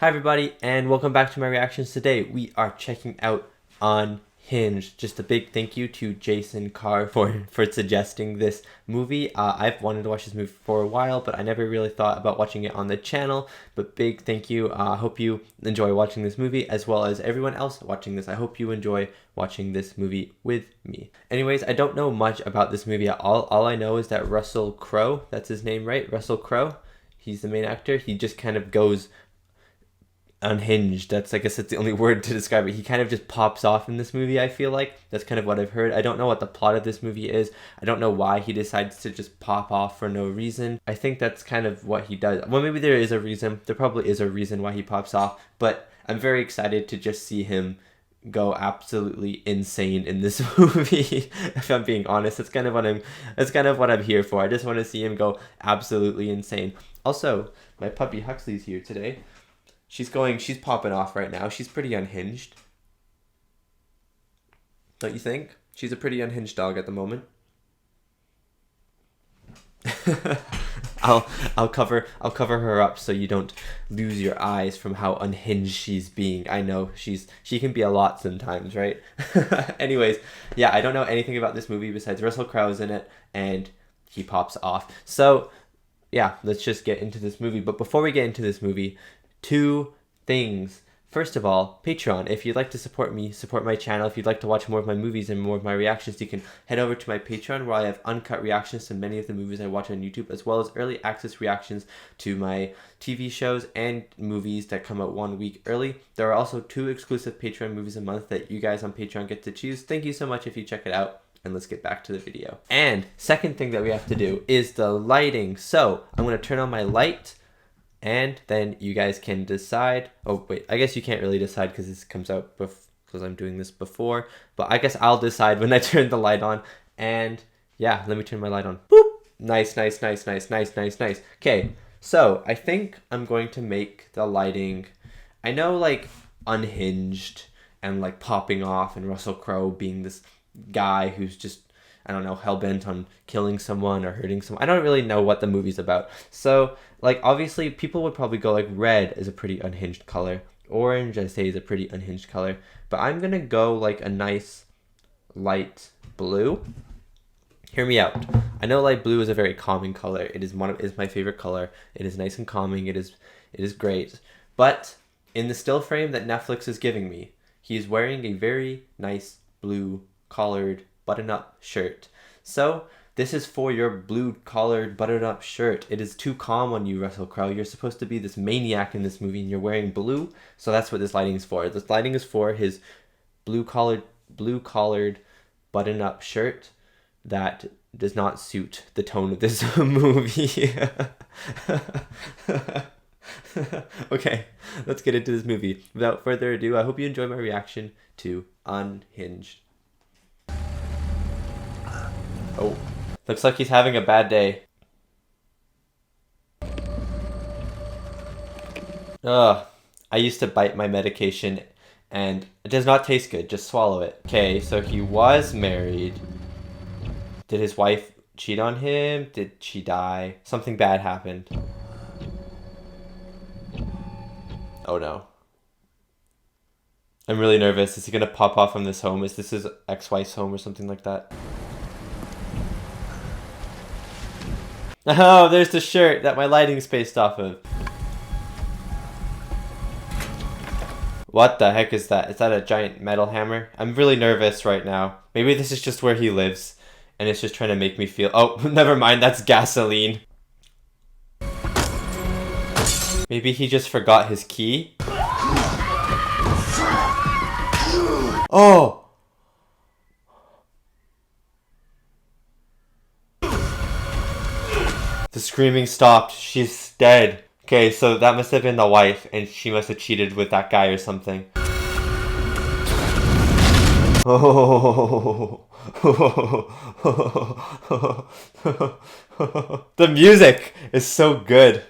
Hi everybody, and welcome back to my reactions. Today we are checking out Unhinged. Just a big thank you to Jason Carr for suggesting this movie. I've wanted to watch this movie for a while, but I never really thought about watching it on the channel. But big thank you. I hope you enjoy watching this movie, as well as everyone else watching this. I hope you enjoy watching this movie with me. Anyways, I don't know much about this movie at all. All I know is that Russell Crowe, that's his name, right? Russell Crowe. He's the main actor. He just kind of goes unhinged. I guess that's the only word to describe it. He kind of just pops off in this movie, I feel like. That's kind of what I've heard. I don't know what the plot of this movie is. I don't know why he decides to just pop off for no reason. I think that's kind of what he does. Well, maybe there is a reason. There probably is a reason why he pops off, but I'm very excited to just see him go absolutely insane in this movie. If I'm being honest, that's kind of what I'm here for. I just want to see him go absolutely insane. Also, my puppy Huxley's here today. She's popping off right now. She's pretty unhinged. Don't you think? She's a pretty unhinged dog at the moment. I'll cover her up so you don't lose your eyes from how unhinged she's being. I know she can be a lot sometimes, right? Anyways, yeah, I don't know anything about this movie besides Russell Crowe's in it and he pops off. So, yeah, let's just get into this movie. But before we get into this movie, two things. First of all, Patreon. If you'd like to support me, support my channel, if you'd like to watch more of my movies and more of my reactions, you can head over to my Patreon where I have uncut reactions to many of the movies I watch on YouTube, as well as early access reactions to my TV shows and movies that come out 1 week early. There are also 2 exclusive Patreon movies a month that you guys on Patreon get to choose. Thank you so much if you check it out. And let's get back to the video. And second thing that we have to do is the lighting. So I'm going to turn on my light, and then you guys can decide. Oh, wait, I guess you can't really decide because this comes out because I'm doing this before. But I guess I'll decide when I turn the light on. And yeah, let me turn my light on. Boop! Nice, nice, nice, nice, nice, nice, nice. Okay, so I think I'm going to make the lighting, I know, like, unhinged and like popping off, and Russell Crowe being this guy who's just, I don't know, hell-bent on killing someone or hurting someone. I don't really know what the movie's about. So, like, obviously, people would probably go, like, red is a pretty unhinged color. Orange, I say, is a pretty unhinged color. But I'm gonna go, like, a nice light blue. Hear me out. I know light blue is a very calming color. It is my favorite color. It is nice and calming. It is great. But in the still frame that Netflix is giving me, he's wearing a very nice blue collared button-up shirt. So this is for your blue collared button-up shirt. It is too calm on you, Russell Crowe. You're supposed to be this maniac in this movie, and you're wearing blue. So that's what this lighting is for. This lighting is for his blue collared button-up shirt that does not suit the tone of this movie. Okay, let's get into this movie. Without further ado, I hope you enjoy my reaction to Unhinged. Oh, looks like he's having a bad day. Ugh, I used to bite my medication and it does not taste good, just swallow it. Okay, so he was married. Did his wife cheat on him? Did she die? Something bad happened. Oh no. I'm really nervous. Is he gonna pop off from this home? Is this his ex-wife's home or something like that? Oh, there's the shirt that my lighting's based off of. What the heck is that? Is that a giant metal hammer? I'm really nervous right now. Maybe this is just where he lives, and it's just trying to make me feel... Oh, never mind, that's gasoline. Maybe he just forgot his key? Oh! The screaming stopped. She's dead. Okay, so that must have been the wife, and she must have cheated with that guy or something. Oh. The music is so good.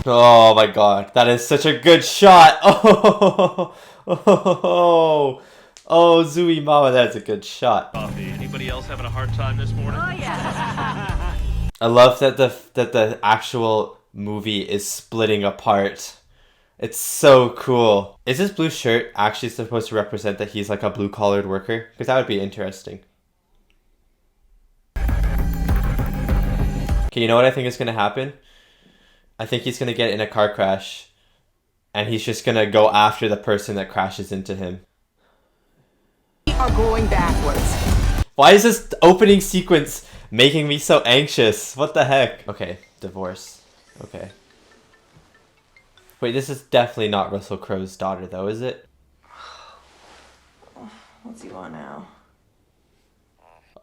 Oh my god, that is such a good shot. Oh, Zooey Mama, that's a good shot. Coffee. Anybody else having a hard time this morning? Oh, yeah. I love that the actual movie is splitting apart. It's so cool. Is this blue shirt actually supposed to represent that he's like a blue-collared worker? Because that would be interesting. Okay, you know what I think is going to happen? I think he's going to get in a car crash. And he's just going to go after the person that crashes into him. We are going backwards. Why is this opening sequence making me so anxious? What the heck? Okay, divorce. Okay. Wait, this is definitely not Russell Crowe's daughter though, is it? What's he want now?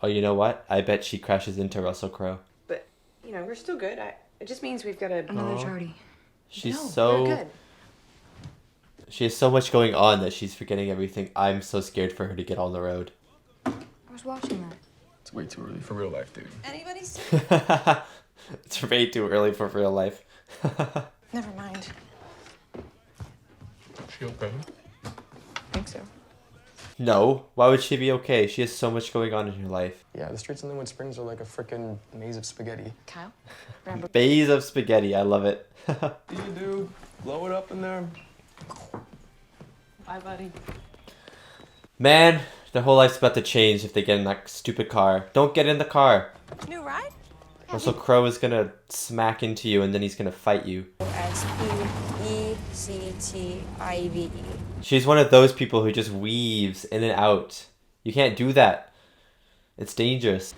Oh, you know what? I bet she crashes into Russell Crowe. But, you know, we're still good. It just means we've got another tardy. She's we're good. She has so much going on that she's forgetting everything. I'm so scared for her to get on the road. I was watching that. It's way too early for real life, dude. Anybody see? It's way too early for real life. Never mind. She okay? I think so. No, why would she be okay? She has so much going on in her life. Yeah, the streets in Linwood Springs are like a frickin' maze of spaghetti. Kyle? Bays of spaghetti, I love it. What do you do? Blow it up in there? Bye, buddy. Man, their whole life's about to change if they get in that stupid car. Don't get in the car. New ride? Russell Crowe is gonna smack into you and then he's gonna fight you. S-P-E-C-T-I-V-E. She's one of those people who just weaves in and out. You can't do that. It's dangerous.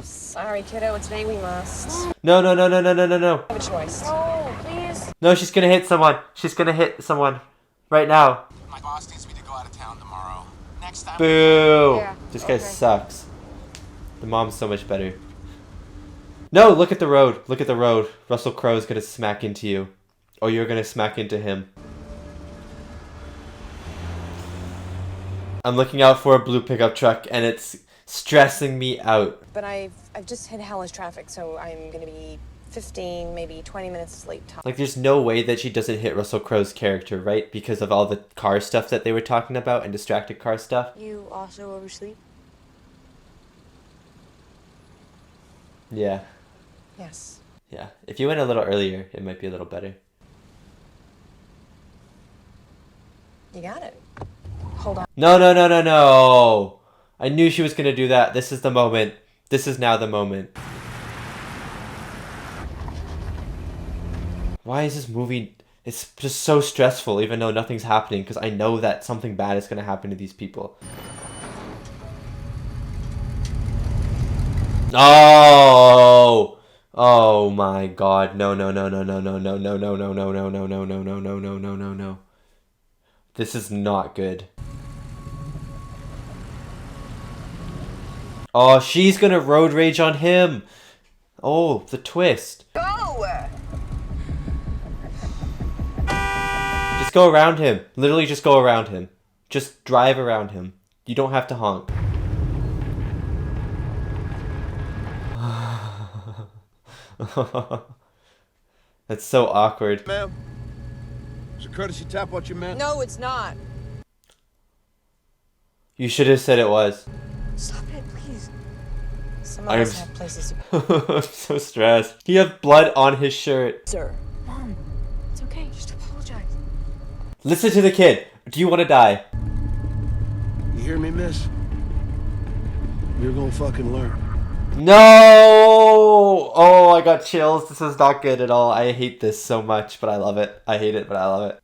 Sorry, kiddo. Today we must. No. Have a choice. Oh, please. No, she's gonna hit someone. She's gonna hit someone. Right now. My boss needs me to go out of town tomorrow. Next time. Boo! Yeah, This guy okay. sucks. The mom's so much better. No, look at the road. Look at the road. Russell Crowe's gonna smack into you. Or you're gonna smack into him. I'm looking out for a blue pickup truck and it's stressing me out. But I've just hit hellish traffic, so I'm gonna be 15, maybe 20 minutes late. Like, there's no way that she doesn't hit Russell Crowe's character, right? Because of all the car stuff that they were talking about and distracted car stuff. You also oversleep? Yeah. Yes. Yeah. If you went a little earlier, it might be a little better. You got it. Hold on. No. I knew she was gonna do that. This is the moment. This is now the moment. Why is this movie... It's just so stressful even though nothing's happening because I know that something bad is gonna happen to these people. Oh! Oh my god. No. This is not good. Oh, she's gonna road rage on him. Oh, the twist. Go! Just go around him. Literally just go around him. Just drive around him. You don't have to honk. That's so awkward. Ma'am, it's a courtesy tap what you meant. No, it's not. You should have said it was. Stop it, please. Some I of am us have places to I'm so stressed. He has blood on his shirt. Sir. Mom, it's okay. Just apologize. Listen to the kid. Do you want to die? You hear me, miss? You're gonna fucking learn. No! Oh, I got chills. This is not good at all. I hate this so much, but I love it. I hate it, but I love it.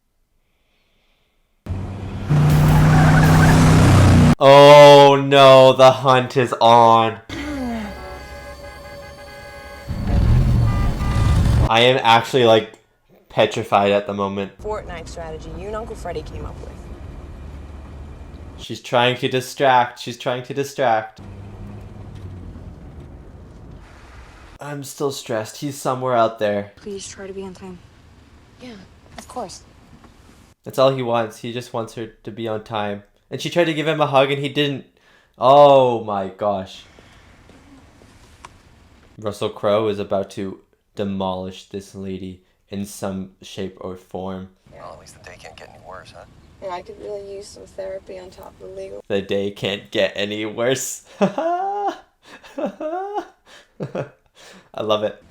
Oh no, the hunt is on. I am actually like petrified at the moment. Fortnite strategy you and Uncle Freddie came up with. She's trying to distract. She's trying to distract. I'm still stressed. He's somewhere out there. Please try to be on time. Yeah, of course. That's all he wants. He just wants her to be on time. And she tried to give him a hug and he didn't. Oh my gosh. Russell Crowe is about to demolish this lady in some shape or form. Well, at least the day can't get any worse, huh? Yeah, I could really use some therapy on top of the legal. The day can't get any worse. I love it.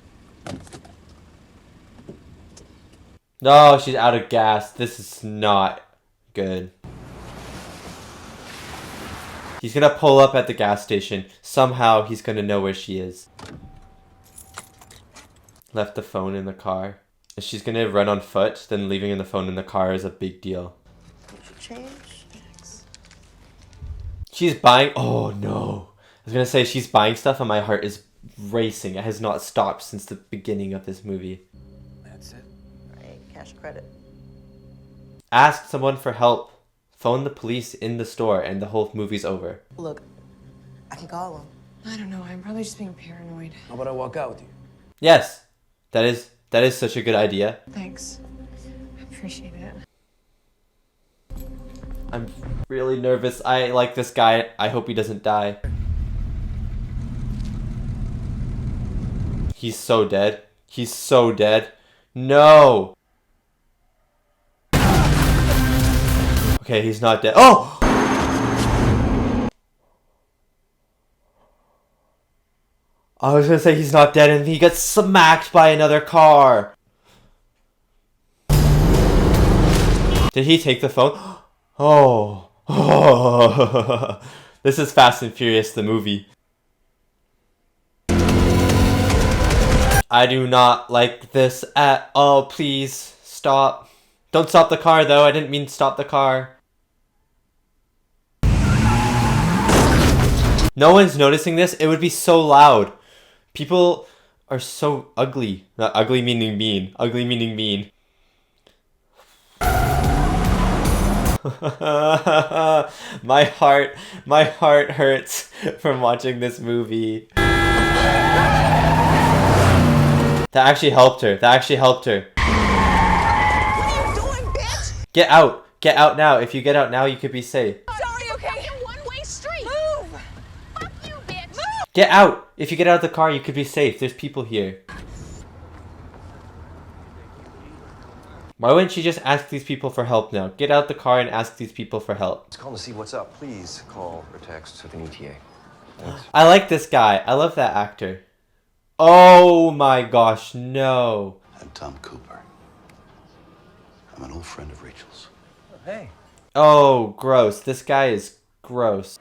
No, she's out of gas. This is not good. He's gonna pull up at the gas station. Somehow he's gonna know where she is. Left the phone in the car. If she's gonna run on foot, then leaving the phone in the car is a big deal. Change. She's buying. Oh no. I was gonna say she's buying stuff and my heart is racing. It has not stopped since the beginning of this movie. That's it. Right, cash credit. Ask someone for help. Phone the police in the store and the whole movie's over. Look, I can call him. I don't know. I'm probably just being paranoid. How about I walk out with you? Yes. That is such a good idea. Thanks. I appreciate it. I'm really nervous. I like this guy. I hope he doesn't die. He's so dead. He's so dead. No! Okay, he's not dead. Oh! I was gonna say he's not dead and he gets smacked by another car. Did he take the phone? Oh. Oh. This is Fast and Furious, the movie. I do not like this at all. Please stop. Don't stop the car though. I didn't mean stop the car. No one's noticing this. It would be so loud. People are so ugly. Not ugly meaning mean. Ugly meaning mean. my heart hurts from watching this movie. That actually helped her. That actually helped her. What are you doing, bitch? Get out. Get out now. If you get out now, you could be safe. Sorry, okay? It's a one-way street. Move! Fuck you, bitch! Move! Get out. If you get out of the car, you could be safe. There's people here. Why wouldn't she just ask these people for help now? Get out the car and ask these people for help. It's calling to see what's up. Please call or text with an ETA. Thanks. I like this guy. I love that actor. Oh my gosh, no. I'm Tom Cooper. I'm an old friend of Rachel's. Hey. Oh, gross. This guy is gross.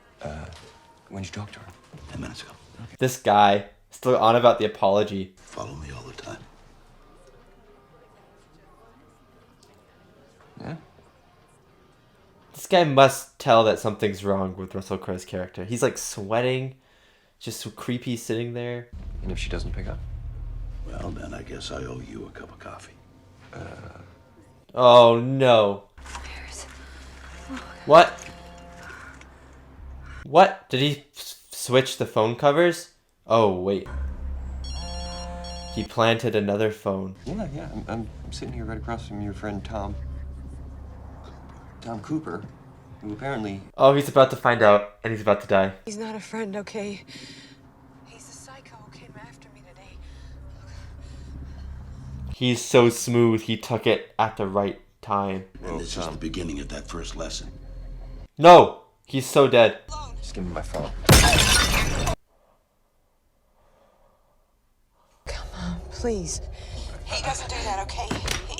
When'd you talk to her? 10 minutes ago. This guy. Still on about the apology. Follow me all the time. Yeah? This guy must tell that something's wrong with Russell Crowe's character. He's like sweating. Just so creepy sitting there. And if she doesn't pick up? Well, then I guess I owe you a cup of coffee. Oh no. What? What? Did he switch the phone covers? Oh wait. He planted another phone. Yeah. I'm sitting here right across from your friend Tom. Tom Cooper, who apparently... Oh, he's about to find out, and he's about to die. He's not a friend, okay? He's a psycho who came after me today. He's so smooth, he took it at the right time. And this is the beginning of that first lesson. No! He's so dead. Just give me my phone. Come on, please. He doesn't do that, okay?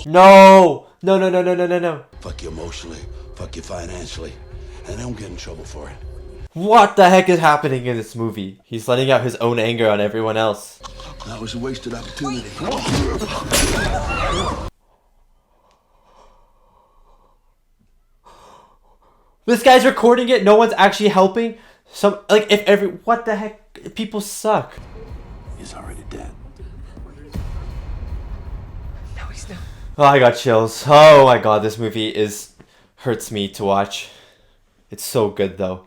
No! No. Fuck you emotionally, fuck you financially, and I don't get in trouble for it. What the heck is happening in this movie? He's letting out his own anger on everyone else. That was a wasted opportunity. This guy's recording it, no one's actually helping? What the heck? People suck. He's already dead. No, he's not. Oh, I got chills. Oh my god, this movie hurts me to watch. It's so good though.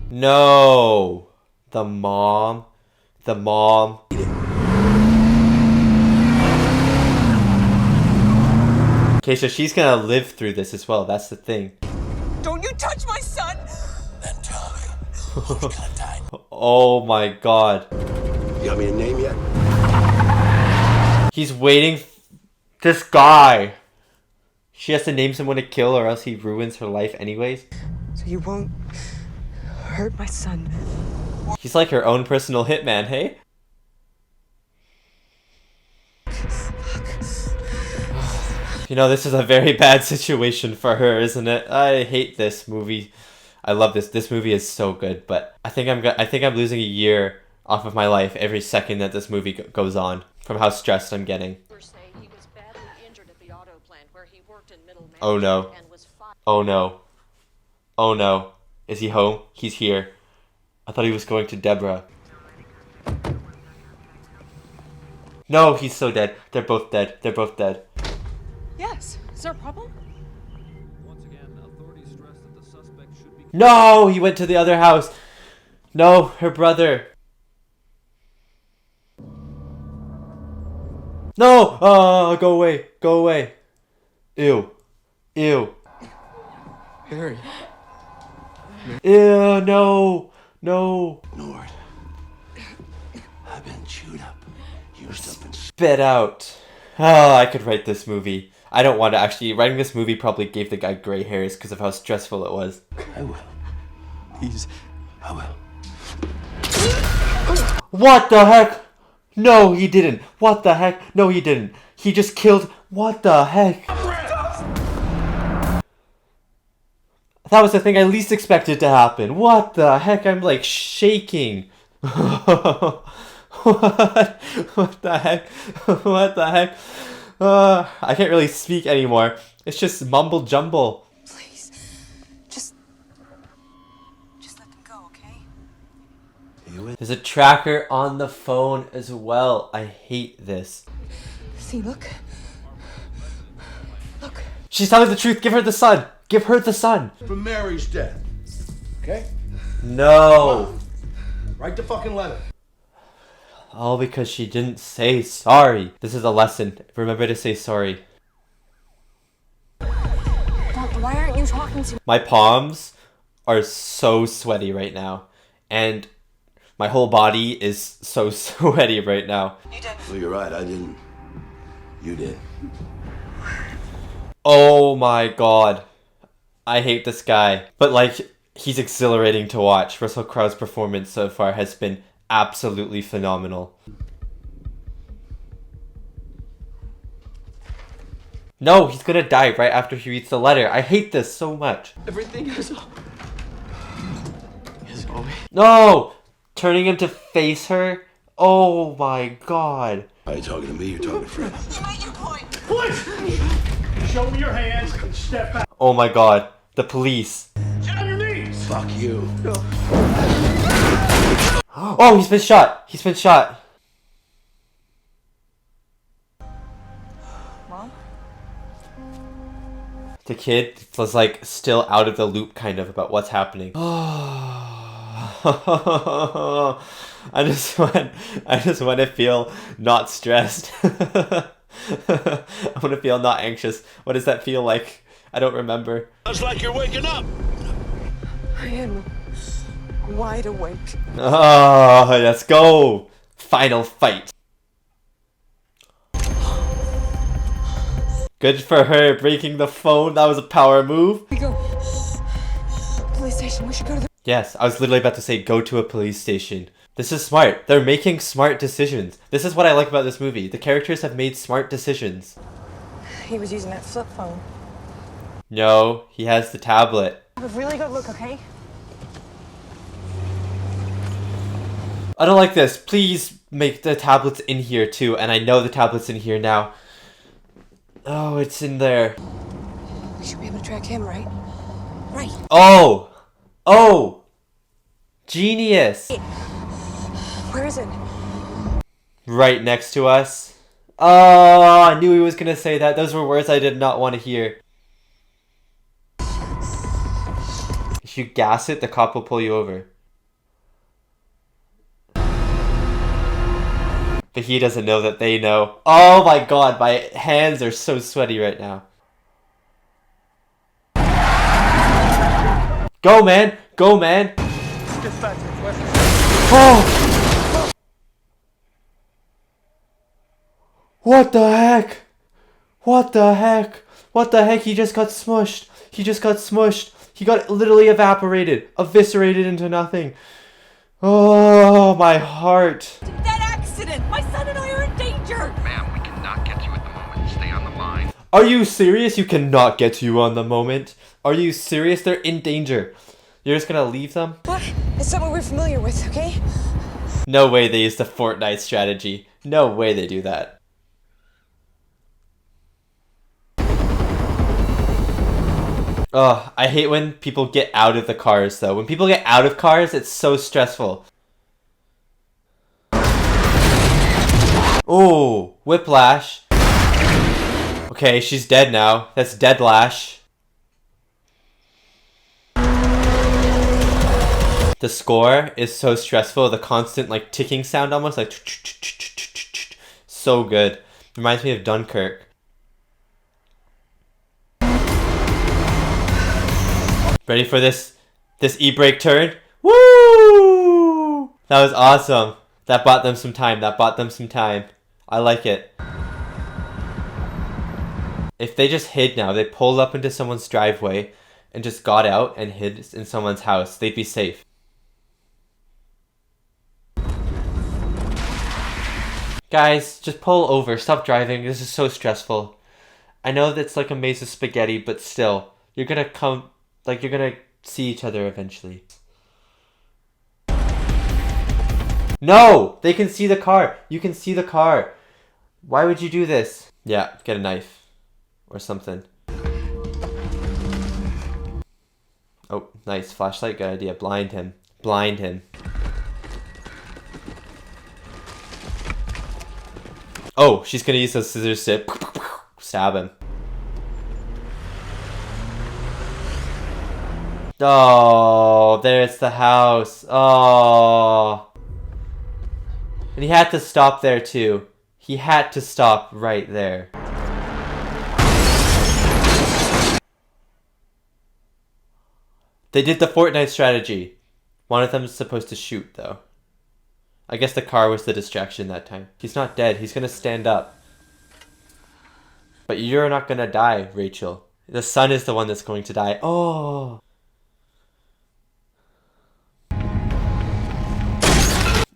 No. The mom. Okay, so she's gonna live through this as well. That's the thing. Don't you touch my son! Then tell me, who's gonna die? Oh my god. You got me a name yet? He's waiting. This guy. She has to name someone to kill or else he ruins her life anyways. So you won't hurt my son. He's like her own personal hitman, hey? You know, this is a very bad situation for her, isn't it? I hate this movie. I love this. This movie is so good, but I think I'm losing a year off of my life every second that this movie goes on from how stressed I'm getting. Oh no. Oh no. Oh no. Is he home? He's here. I thought he was going to Deborah. No, he's so dead. They're both dead. They're both dead. Yes. Is there a problem? No, he went to the other house. No, her brother. No! Oh, go away. Go away. Ew. Ew. Harry. Ew, no. No. Nord. I've been chewed up, used up, and Spit out. Oh, I could write this movie. I don't want to actually. Writing this movie probably gave the guy gray hairs because of how stressful it was. I will. I will. What the heck? No, he didn't. What the heck? No, he didn't. He just killed. What the heck? That was the thing I least expected to happen. What the heck? I'm like shaking. What? What the heck? What the heck? I can't really speak anymore. It's just mumble jumble. Please. Just let them go, okay? There's a tracker on the phone as well. I hate this. See, look. Look. She's telling the truth. Give her the son. Give her the son. For Mary's death. Okay? No. Write the fucking letter. All because she didn't say sorry. This is a lesson. Remember to say sorry. Why aren't you talking to me? My palms are so sweaty right now. And my whole body is so sweaty right now. Well, you're right. I didn't. You did. Oh my god. I hate this guy. But like, he's exhilarating to watch. Russell Crowe's performance so far has been absolutely phenomenal. No, he's gonna die right after he reads the letter. I hate this so much. Everything is always. No! Turning him to face her? Oh my god. Are you talking to me? You're talking to Fred. You made your point. Show me your hands and step back. Oh my god. The police. Get on your knees. Fuck you. Oh, he's been shot. He's been shot. Mom? The kid was like still out of the loop kind of about what's happening. I just want to feel not stressed. I want to feel not anxious. What does that feel like? I don't remember. Sounds like you're waking up. I am wide awake. Oh, let's go. Final fight. Good for her breaking the phone. That was a power move. We go. Police station. We should go to the... Yes, I was literally about to say go to a police station. This is smart. They're making smart decisions. This is what I like about this movie. The characters have made smart decisions. He was using that flip phone. No, he has the tablet. Have a really good look, okay? I don't like this. Please make the tablets in here too. And I know the tablet's in here now. Oh, it's in there. We should be able to track him, right? Right. Oh! Oh! Genius! Where is it? Right next to us. Oh, I knew he was gonna say that. Those were words I did not want to hear. If you gas it, the cop will pull you over. But he doesn't know that they know. Oh my god, my hands are so sweaty right now. Go, man! Go, man! Oh! What the heck? What the heck? What the heck? He just got smushed. He just got smushed. He got literally evaporated, eviscerated into nothing. Oh, my heart. That accident! My son and I are in danger! Ma'am, we cannot get to you at the moment. Stay on the line. Are you serious? You cannot get to you on the moment. Are you serious? They're in danger. You're just gonna leave them? What? It's something we're familiar with, okay? No way they use the Fortnite strategy. No way they do that. Ugh, I hate when people get out of the cars though. When people get out of cars, it's so stressful. Oh, whiplash. Okay, she's dead now. That's dead lash. The score is so stressful. The constant like ticking sound almost like so good. Reminds me of Dunkirk. Ready for this e-brake turn? Woo! That was awesome. That bought them some time. I like it. If they just hid now, they pulled up into someone's driveway and just got out and hid in someone's house, they'd be safe. Guys, just pull over. Stop driving. This is so stressful. I know that's like a maze of spaghetti, but still. You're gonna see each other eventually. No! They can see the car. You can see the car. Why would you do this? Yeah, get a knife. Or something. Oh, nice. Flashlight, good idea. Blind him. Blind him. Oh, she's gonna use those scissors to stab him. Oh, there's the house. Oh. And he had to stop there too. He had to stop right there. They did the Fortnite strategy. One of them is supposed to shoot though. I guess the car was the distraction that time. He's not dead. He's gonna stand up. But you're not gonna die, Rachel. The son is the one that's going to die. Oh.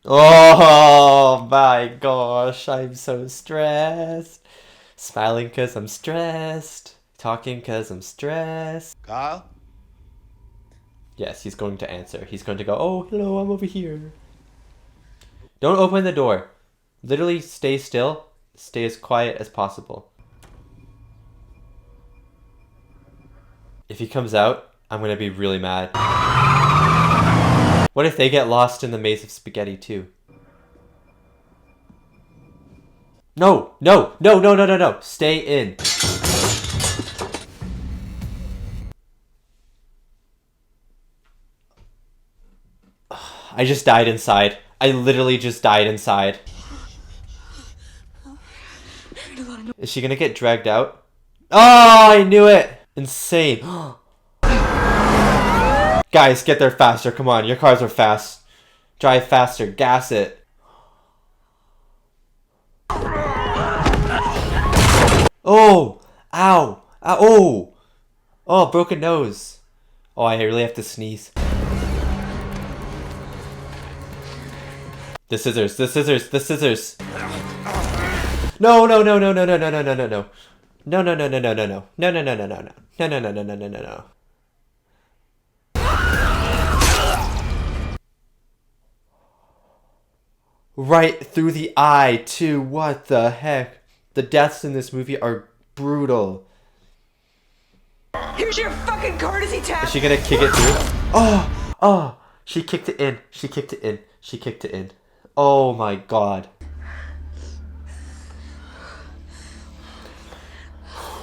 Oh my gosh, I'm so stressed. Smiling because I'm stressed. Talking because I'm stressed. Kyle? Yes, he's going to answer. He's going to go, oh, hello, I'm over here. Don't open the door. Literally stay still. Stay as quiet as possible. If he comes out, I'm going to be really mad. What if they get lost in the maze of spaghetti too? No, no, no, no, no, no, no. Stay in. I just died inside. I literally just died inside. Is she gonna get dragged out? Oh, I knew it! Insane. Guys, get there faster. Come on, your cars are fast. Drive faster. Gas it. Oh! Ow! Oh! Oh, broken nose. Oh, I really have to sneeze. The scissors. The scissors. The scissors. No, no, no, no, no, no, no, no, no, no, no. No, no, no, no, no, no, no. No, no, no, no, no, no. No, no, no, no, no, no, no, no. Right through the eye, too. What the heck? The deaths in this movie are brutal. Here's your fucking courtesy tap! Is she gonna kick it through? Oh! Oh! She kicked it in. She kicked it in. She kicked it in. Oh my god.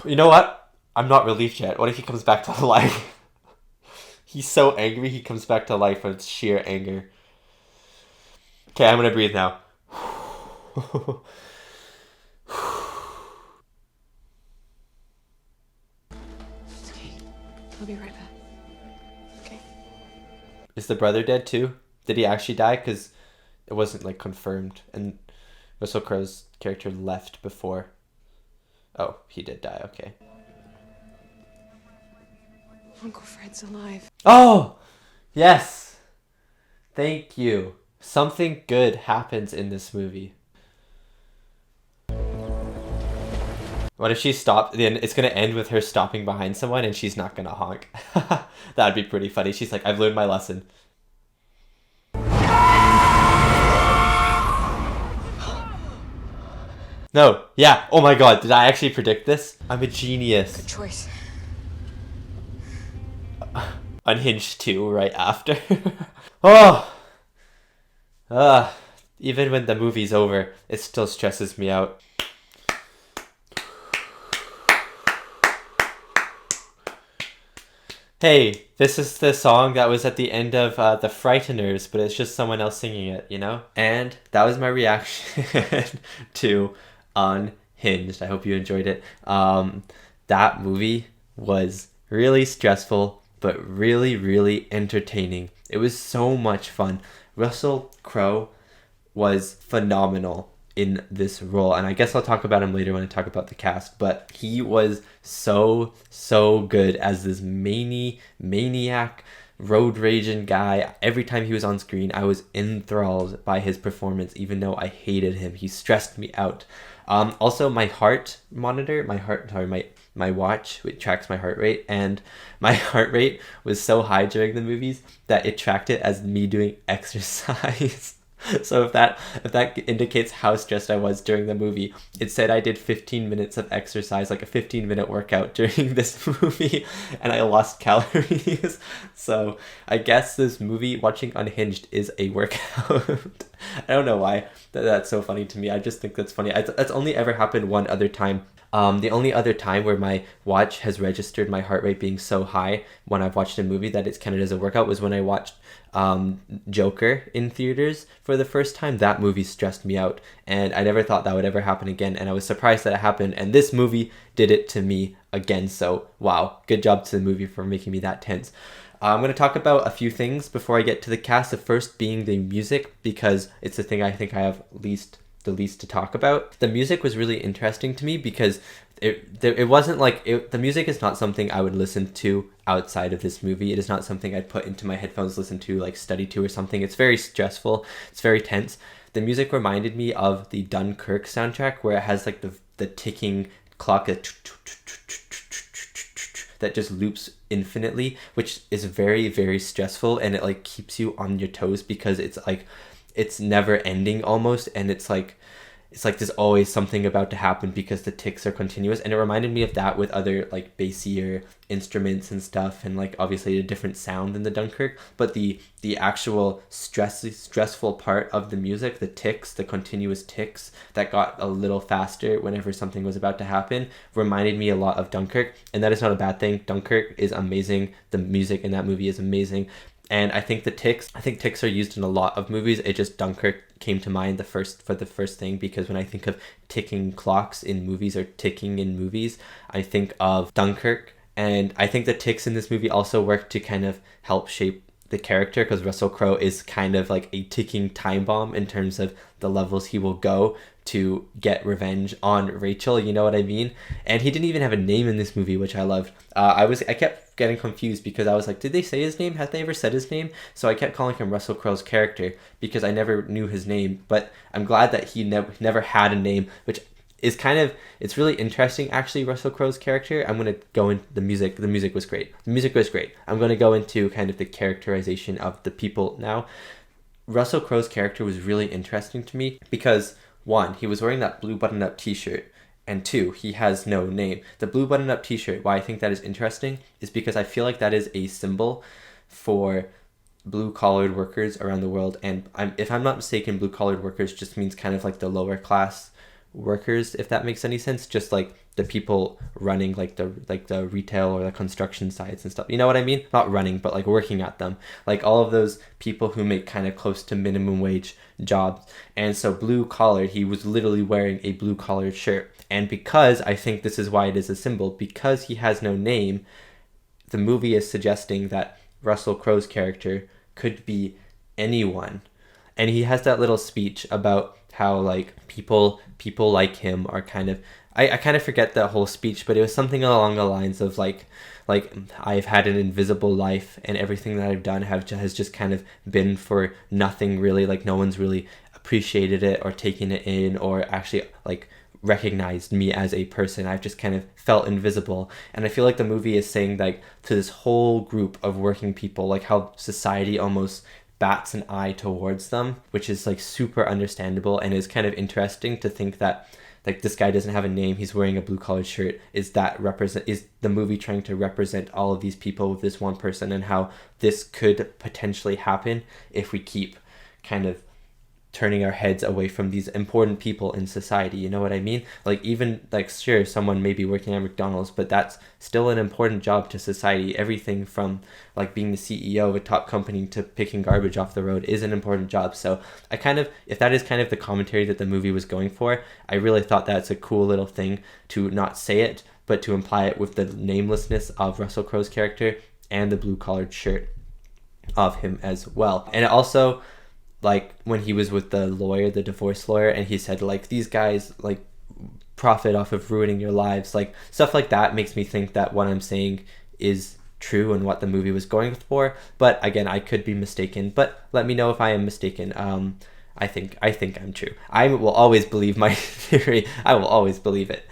You know what? I'm not relieved yet. What if he comes back to life? He's so angry he comes back to life from sheer anger. Okay, I'm gonna breathe now. It's okay. I'll be right back. Okay. Is the brother dead too? Did he actually die? Because it wasn't like confirmed, and Russell Crowe's character left before. Oh, he did die. Okay. Uncle Fred's alive. Oh! Yes! Thank you. Something good happens in this movie. What if she stopped? Then it's gonna end with her stopping behind someone and she's not gonna honk. That'd be pretty funny. She's like, I've learned my lesson. No, yeah. Oh my god, did I actually predict this? I'm a genius. Good choice. Unhinged 2 right after. Oh! Even when the movie's over, it still stresses me out. Hey, this is the song that was at the end of The Frighteners, but it's just someone else singing it, you know? And that was my reaction to Unhinged. I hope you enjoyed it. That movie was really stressful, but really, really entertaining. It was so much fun. Russell Crowe was phenomenal in this role, and I guess I'll talk about him later when I talk about the cast, but he was so good as this maniac road raging guy. Every time he was on screen, I was enthralled by his performance, even though I hated him. He stressed me out. Also, my watch, which tracks my heart rate, and my heart rate was so high during the movies that it tracked it as me doing exercise. So if that indicates how stressed I was during the movie, it said I did 15 minutes of exercise, like a 15-minute workout during this movie, and I lost calories. So I guess this movie, watching Unhinged, is a workout. I don't know why that's so funny to me. I just think that's funny. That's only ever happened one other time. The only other time where my watch has registered my heart rate being so high when I've watched a movie that it's counted as a workout was when I watched Joker in theaters for the first time. That movie stressed me out, and I never thought that would ever happen again, and I was surprised that it happened, and this movie did it to me again. So wow, good job to the movie for making me that tense. I'm going to talk about a few things before I get to the cast, the first being the music, because it's the thing I think I have the least to talk about. The music was really interesting to me because it wasn't like the music is not something I would listen to outside of this movie. It is not something I'd put into my headphones, listen to, like study to or something. It's very stressful. It's very tense. The music reminded me of the Dunkirk soundtrack, where it has like the ticking clock that just loops infinitely, which is very, very stressful, and it like keeps you on your toes because it's like it's never ending almost, and it's like there's always something about to happen because the ticks are continuous. And it reminded me of that with other like bassier instruments and stuff, and like obviously a different sound than the Dunkirk, but the actual stressful part of the music, the ticks, the continuous ticks that got a little faster whenever something was about to happen, reminded me a lot of Dunkirk. And that is not a bad thing. Dunkirk is amazing. The music in that movie is amazing. And I think ticks are used in a lot of movies. It just, Dunkirk came to mind for the first thing, because when I think of ticking clocks in movies or ticking in movies, I think of Dunkirk. And I think the ticks in this movie also work to kind of help shape the character, because Russell Crowe is kind of like a ticking time bomb in terms of the levels he will go to get revenge on Rachel, you know what I mean? And he didn't even have a name in this movie, which I loved. I kept getting confused because I was like, did they say his name? Have they ever said his name? So I kept calling him Russell Crowe's character because I never knew his name. But I'm glad that he never had a name, which is it's really interesting actually. Russell Crowe's character, I'm going to go into the music. The music was great. I'm going to go into kind of the characterization of the people now. Russell Crowe's character was really interesting to me because, one, he was wearing that blue button-up t-shirt, and two, he has no name. The blue button-up t-shirt, why I think that is interesting is because I feel like that is a symbol for blue-collared workers around the world. And if I'm not mistaken, blue-collared workers just means kind of like the lower class workers, if that makes any sense, just like the people running like the retail or the construction sites and stuff, you know what I mean? Not running, but like working at them, like all of those people who make kind of close to minimum wage jobs. And so blue collared, he was literally wearing a blue collared shirt. And because I think this is why it is a symbol, because he has no name, the movie is suggesting that Russell Crowe's character could be anyone. And he has that little speech about how like people like him are kind of, I kind of forget the whole speech, but it was something along the lines of like I've had an invisible life and everything that I've done has just kind of been for nothing really. Like no one's really appreciated it or taken it in or actually like recognized me as a person. I've just kind of felt invisible. And I feel like the movie is saying like to this whole group of working people, like how society almost bats an eye towards them, which is like super understandable and is kind of interesting to think that like this guy doesn't have a name, he's wearing a blue collared shirt. Is the movie trying to represent all of these people with this one person, and how this could potentially happen if we keep kind of turning our heads away from these important people in society, you know what I mean? Like even like sure, someone may be working at McDonald's, but that's still an important job to society. Everything from like being the CEO of a top company to picking garbage off the road is an important job. So I kind of, if that is kind of the commentary that the movie was going for, I really thought that's a cool little thing to not say it, but to imply it with the namelessness of Russell Crowe's character and the blue collared shirt of him as well. And it also, like when he was with the lawyer, the divorce lawyer, and he said like these guys like profit off of ruining your lives, like stuff like that makes me think that what I'm saying is true and what the movie was going for. But again, I could be mistaken, but let me know if I am mistaken. I think I'm true. I will always believe my theory. I will always believe it.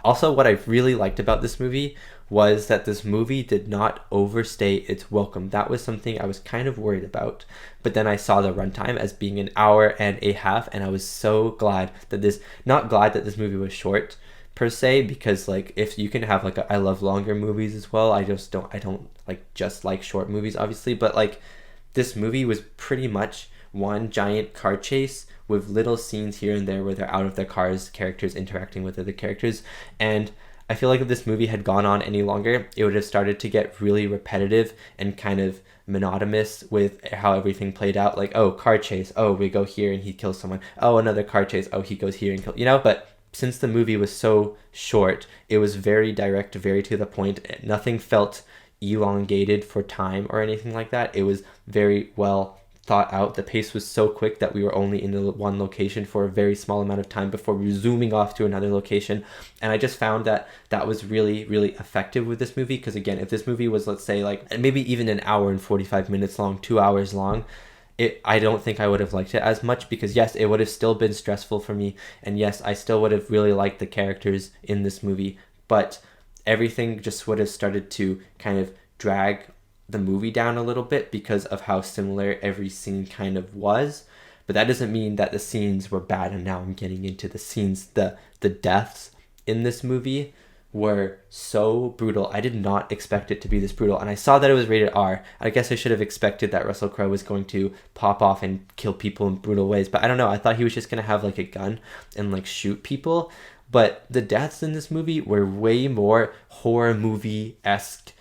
Also, what I really liked about this movie was that this movie did not overstay its welcome. That was something I was kind of worried about. But then I saw the runtime as being an hour and a half, and I was so glad that not glad that this movie was short per se, because like if you can have like I love longer movies as well. I don't like just like short movies obviously, but like this movie was pretty much one giant car chase with little scenes here and there where they're out of their cars, characters interacting with other characters. And I feel like if this movie had gone on any longer, it would have started to get really repetitive and kind of monotonous with how everything played out. Like, oh, car chase, oh, we go here and he kills someone, oh, another car chase, oh, he goes here and kills, you know? But since the movie was so short, it was very direct, very to the point. Nothing felt elongated for time or anything like that. It was very well thought out. The pace was so quick that we were only in the one location for a very small amount of time before we were zooming off to another location. And I just found that that was really, really effective with this movie. Because again, if this movie was, let's say, like maybe even an hour and 45 minutes long, 2 hours long, I don't think I would have liked it as much, because yes, it would have still been stressful for me. And yes, I still would have really liked the characters in this movie. But everything just would have started to kind of drag the movie down a little bit because of how similar every scene kind of was. But that doesn't mean that the scenes were bad. And now I'm getting into the scenes. The deaths in this movie were so brutal. I did not expect it to be this brutal. And I saw that it was rated R. I guess I should have expected that Russell Crowe was going to pop off and kill people in brutal ways. But I don't know. I thought he was just going to have like a gun and like shoot people. But the deaths in this movie were way more horror movie-esque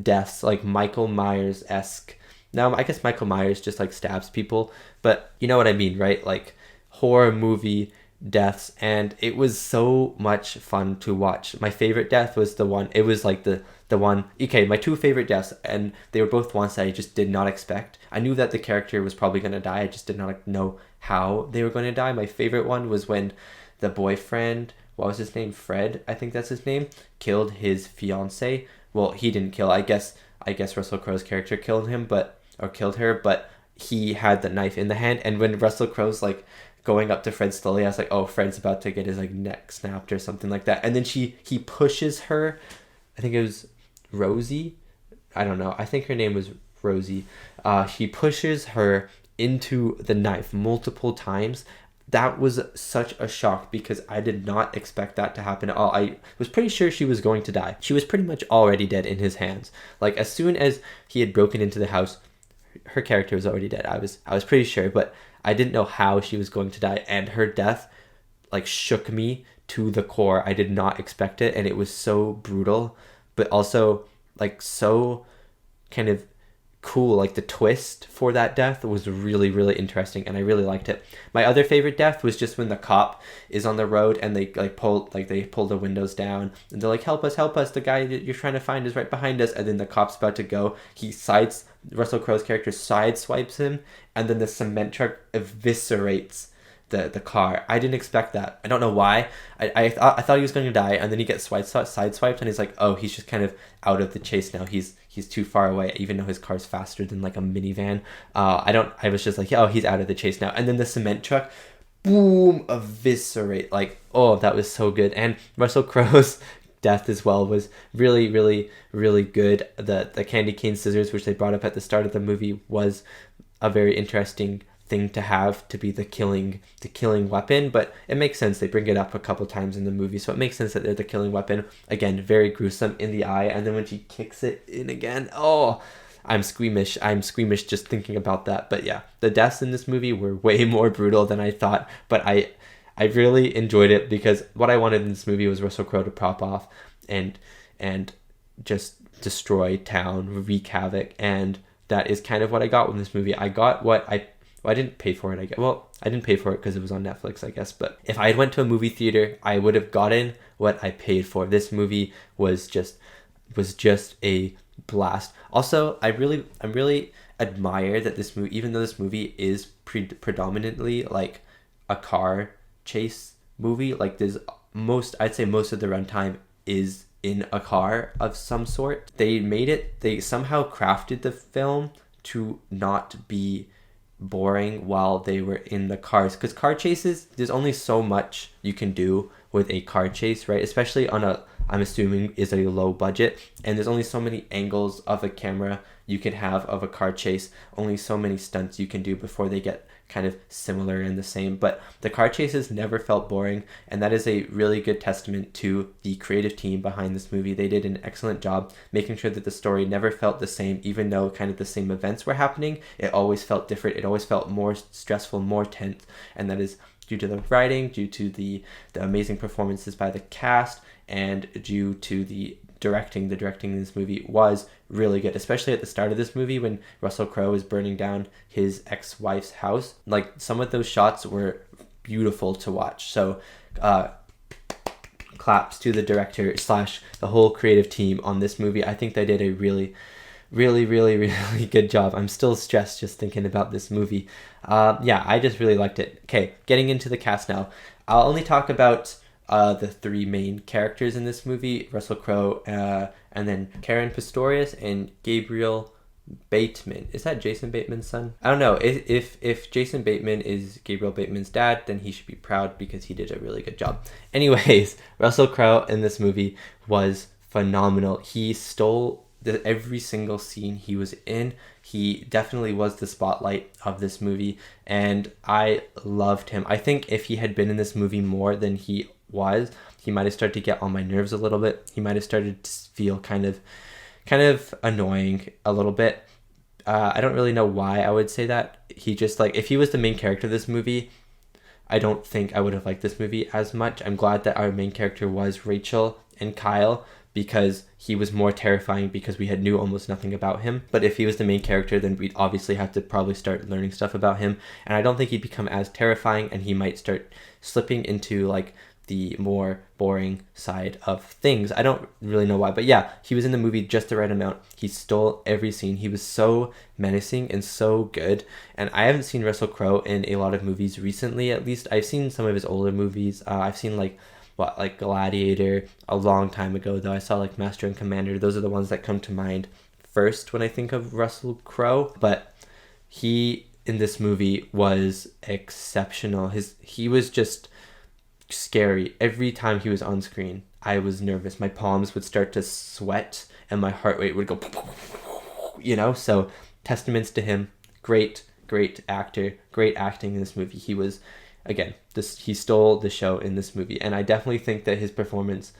deaths, like Michael Myers-esque. Now, I guess Michael Myers just like stabs people, but you know what I mean, right? Like horror movie deaths, and it was so much fun to watch. My favorite death was the one, it was like the one, okay, my two favorite deaths, and they were both ones that I just did not expect. I knew that the character was probably going to die, I just did not know how they were going to die. My favorite one was when the boyfriend, what was his name? Fred, I think that's his name, killed his fiance. Well, he didn't kill. I guess Russell Crowe's character killed her, but he had the knife in the hand. And when Russell Crowe's like going up to Fred slowly, I was like, oh, Fred's about to get his like neck snapped or something like that. And then he pushes her. I think it was Rosie. I don't know. I think her name was Rosie. He pushes her into the knife multiple times. That was such a shock because I did not expect that to happen at all. I was pretty sure she was going to die. She was pretty much already dead in his hands. Like as soon as he had broken into the house, her character was already dead. I was pretty sure, but I didn't know how she was going to die. And her death like shook me to the core. I did not expect it, and it was so brutal, but also like so kind of cool. Like the twist for that death was really, really interesting, and I really liked it. My other favorite death was just when the cop is on the road and they pull the windows down and they're like, help us, the guy that you're trying to find is right behind us. And then the cop's about to go, Russell Crowe's character sideswipes him, and then the cement truck eviscerates the car. I didn't expect that. I don't know why. I thought he was going to die, and then he gets sideswiped, and he's like, oh, he's just kind of out of the chase now. He's too far away, even though his car's faster than like a minivan. I was just like, oh, he's out of the chase now. And then the cement truck, boom, eviscerate. Like, oh, that was so good. And Russell Crowe's death as well was really, really, really good. The candy cane scissors, which they brought up at the start of the movie, was a very interesting thing to have to be the killing weapon, but it makes sense. They bring it up a couple times in the movie, so it makes sense that they're the killing weapon. Again, very gruesome in the eye, and then when she kicks it in again, oh, I'm squeamish just thinking about that. But yeah, the deaths in this movie were way more brutal than I thought, but I really enjoyed it, because what I wanted in this movie was Russell Crowe to pop off and just destroy town, wreak havoc, and that is kind of what I got with this movie. I got what I didn't pay for it, I guess. Well, I didn't pay for it because it was on Netflix, I guess. But if I had went to a movie theater, I would have gotten what I paid for. This movie was just a blast. Also, I really admire that this movie, even though this movie is predominantly like a car chase movie, like I'd say most of the runtime is in a car of some sort. They somehow crafted the film to not be boring while they were in the cars, because car chases, there's only so much you can do with a car chase, right? Especially on I'm assuming is a low budget, and there's only so many angles of a camera you can have of a car chase, only so many stunts you can do before they get kind of similar and the same. But the car chases never felt boring, and that is a really good testament to the creative team behind this movie. They did an excellent job making sure that the story never felt the same, even though kind of the same events were happening. It always felt different. It always felt more stressful, more tense, and that is due to the writing, due to the amazing performances by the cast, and due to the directing. The directing in this movie was really good, especially at the start of this movie when Russell Crowe is burning down his ex-wife's house. Like, some of those shots were beautiful to watch. So claps to the director / the whole creative team on this movie. I think they did a really, really, really, really good job. I'm still stressed just thinking about this movie. Yeah, I just really liked it. Okay, getting into the cast now. I'll only talk about the three main characters in this movie: Russell Crowe, and then Caren Pistorius and Gabriel Bateman. Is that Jason Bateman's son? I don't know. If Jason Bateman is Gabriel Bateman's dad, then he should be proud because he did a really good job. Anyways, Russell Crowe in this movie was phenomenal. He stole every single scene he was in. He definitely was the spotlight of this movie, and I loved him. I think if he had been in this movie more than he was, he might have started to get on my nerves a little bit. He might have started to feel kind of annoying a little bit. I don't really know why I would say that. He just, like, if he was the main character of this movie, I don't think I would have liked this movie as much. I'm glad that our main character was Rachel and Kyle, because he was more terrifying because we knew almost nothing about him. But if he was the main character, then we'd obviously have to probably start learning stuff about him, and I don't think he'd become as terrifying, and he might start slipping into like the more boring side of things. I don't really know why, but yeah, he was in the movie just the right amount. He stole every scene. He was so menacing and so good. And I haven't seen Russell Crowe in a lot of movies recently, at least. I've seen some of his older movies. I've seen like Gladiator a long time ago, though. I saw like Master and Commander. Those are the ones that come to mind first when I think of Russell Crowe. But he in this movie was exceptional. He was just scary. Every time he was on screen, I was nervous. My palms would start to sweat and my heart rate would go, so testaments to him. Great actor, great acting in this movie. He was, again, he stole the show in this movie, and I definitely think that his performance,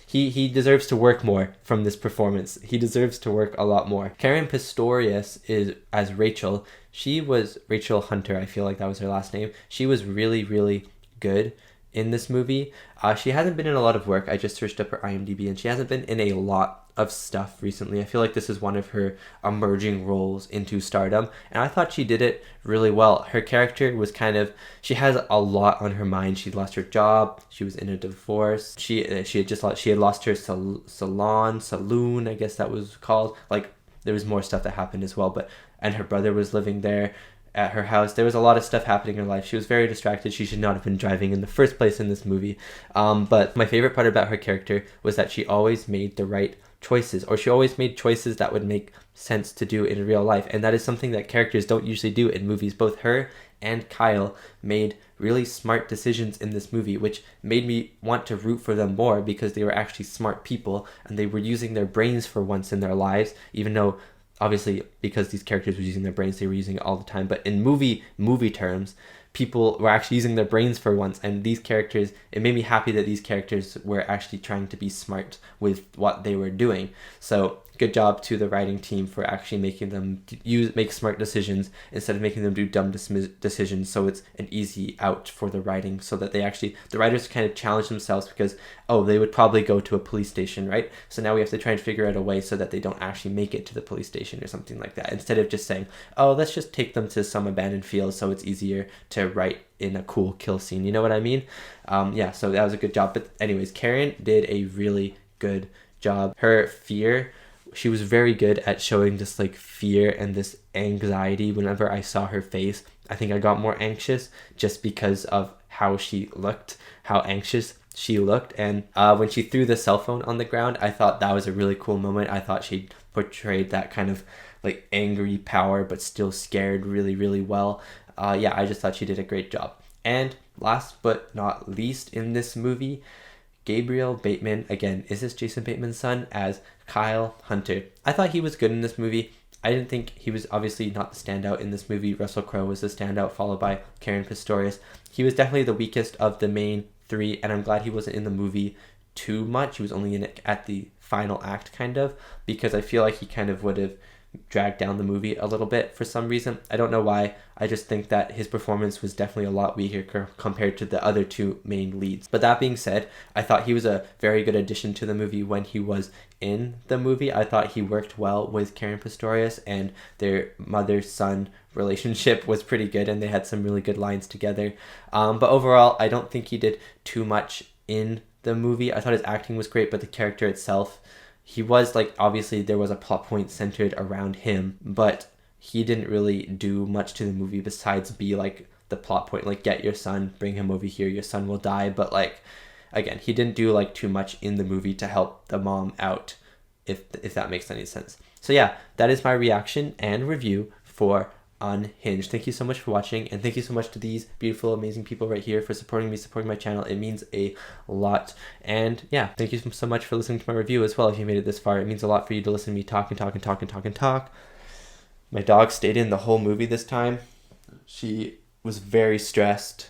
he deserves to work more from this performance. He deserves to work a lot more. Caren Pistorius is as Rachel. She was Rachel Hunter, I feel like that was her last name. She was really, really good in this movie. She hasn't been in a lot of work. I just searched up her IMDb, and she hasn't been in a lot of stuff recently. I feel like this is one of her emerging roles into stardom, and I thought she did it really well. Her character was she has a lot on her mind. She lost her job. She was in a divorce. She had lost her saloon, I guess that was called. Like, there was more stuff that happened as well, and her brother was living there. at her house. There was a lot of stuff happening in her life. She was very distracted. She should not have been driving in the first place in this movie. But my favorite part about her character was that she always made the right choices, or she always made choices that would make sense to do in real life. And that is something that characters don't usually do in movies. Both her and Kyle made really smart decisions in this movie, which made me want to root for them more because they were actually smart people and they were using their brains for once in their lives, even though obviously because these characters were using their brains, they were using it all the time. But in movie terms, people were actually using their brains for once, and these characters, it made me happy that these characters were actually trying to be smart with what they were doing. So good job to the writing team for actually making them make smart decisions instead of making them do dumb decisions. So it's an easy out for the writing, so that the writers kind of challenge themselves because, oh, they would probably go to a police station, right? So now we have to try and figure out a way so that they don't actually make it to the police station or something like that, instead of just saying, oh, let's just take them to some abandoned field so it's easier to write in a cool kill scene. You know what I mean? Yeah, so that was a good job. But anyways, Caren did a really good job. Her fear, she was very good at showing this like fear and this anxiety. Whenever I saw her face, I think I got more anxious just because of how she looked, how anxious she looked. And when she threw the cell phone on the ground, I thought that was a really cool moment. I thought she portrayed that kind of like angry power but still scared really, really well. Yeah, I just thought she did a great job. And last but not least in this movie, Gabriel Bateman, again, is this Jason Bateman's son, as Kyle Hunter. I thought he was good in this movie. I didn't think he was obviously not the standout in this movie. Russell Crowe was the standout, followed by Caren Pistorius. He was definitely the weakest of the main three, and I'm glad he wasn't in the movie too much. He was only in it at the final act, kind of, because I feel like he kind of would have dragged down the movie a little bit for some reason. I don't know why. I just think that his performance was definitely a lot weaker compared to the other two main leads. But that being said, I thought he was a very good addition to the movie when he was in the movie. I thought he worked well with Caren Pistorius, and their mother-son relationship was pretty good, and they had some really good lines together. But overall, I don't think he did too much in the movie. I thought his acting was great, but the character itself, he was like, obviously there was a plot point centered around him, but he didn't really do much to the movie besides be like the plot point, like get your son, bring him over here, your son will die. But like, again, he didn't do like too much in the movie to help the mom out, if that makes any sense. So yeah, that is my reaction and review for Unhinged. Thank you so much for watching, and thank you so much to these beautiful, amazing people right here for supporting me, supporting my channel. It means a lot. And yeah, thank you so much for listening to my review as well. If you made it this far, it means a lot for you to listen to me talk and talk and talk and talk and talk. My dog stayed in the whole movie this time. She was very stressed,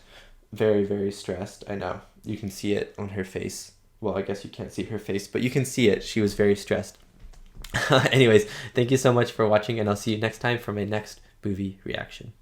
very, very stressed. I know, you can see it on her face. Well, I guess you can't see her face, but you can see it. She was very stressed. Anyways, thank you so much for watching, and I'll see you next time for my next movie reaction.